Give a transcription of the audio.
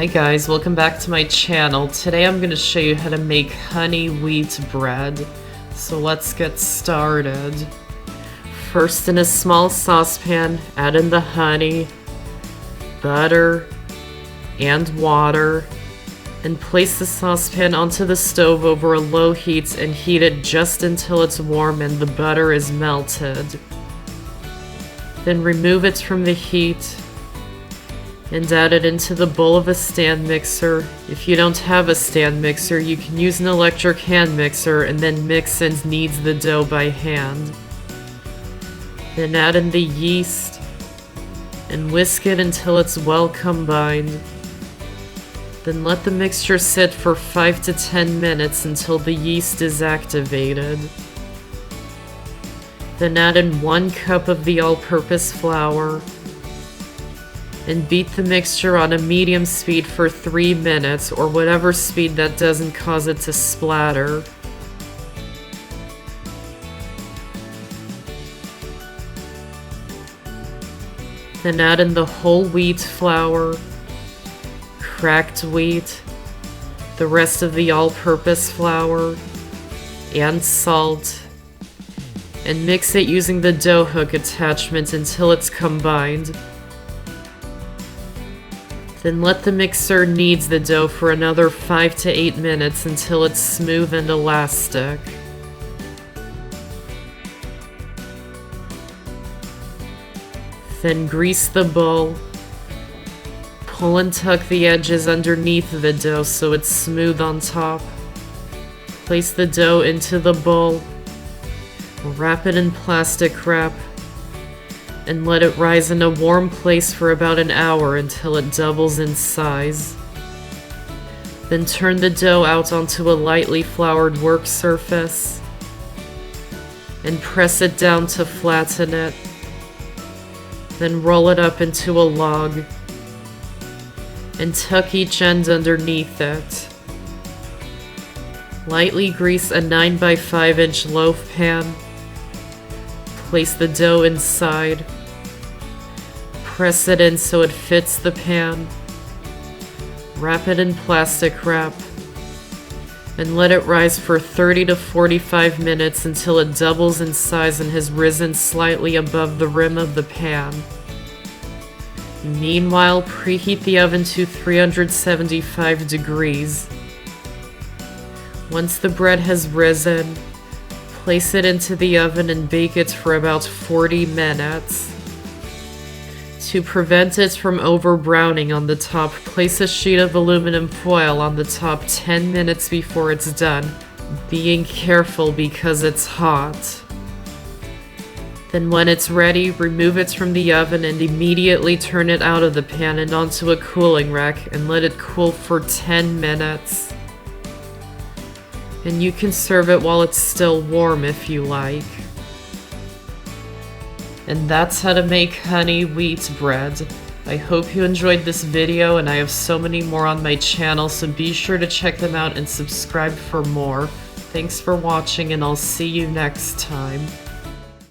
Hi guys, welcome back to my channel. Today I'm going to show you how to make honey wheat bread. So let's get started. First, in a small saucepan, add in the honey, butter, and water, and place the saucepan onto the stove over a low heat and heat it just until it's warm and the butter is melted. Then remove it from the heat and add it into the bowl of a stand mixer. If you don't have a stand mixer, you can use an electric hand mixer and then mix and knead the dough by hand. Then add in the yeast and whisk it until it's well combined. Then let the mixture sit for 5 to 10 minutes until the yeast is activated. Then add in 1 cup of the all-purpose flour and beat the mixture on a medium speed for 3 minutes, or whatever speed that doesn't cause it to splatter. Then add in the whole wheat flour, cracked wheat, the rest of the all-purpose flour, and salt, and mix it using the dough hook attachment until it's combined. Then let the mixer knead the dough for another 5 to 8 minutes until it's smooth and elastic. Then grease the bowl. Pull and tuck the edges underneath the dough so it's smooth on top. Place the dough into the bowl. Wrap it in plastic wrap and let it rise in a warm place for about an hour until it doubles in size. Then turn the dough out onto a lightly floured work surface and press it down to flatten it. Then roll it up into a log and tuck each end underneath it. Lightly grease a 9 by 5 inch loaf pan. Place the dough inside. Press it in so it fits the pan. Wrap it in plastic wrap and let it rise for 30 to 45 minutes until it doubles in size and has risen slightly above the rim of the pan. Meanwhile, preheat the oven to 375 degrees. Once the bread has risen, place it into the oven and bake it for about 40 minutes. To prevent it from over-browning on the top, place a sheet of aluminum foil on the top 10 minutes before it's done, being careful because it's hot. Then when it's ready, remove it from the oven and immediately turn it out of the pan and onto a cooling rack and let it cool for 10 minutes. And you can serve it while it's still warm if you like. And that's how to make honey wheat bread. I hope you enjoyed this video, and I have so many more on my channel, so be sure to check them out and subscribe for more. Thanks for watching, and I'll see you next time.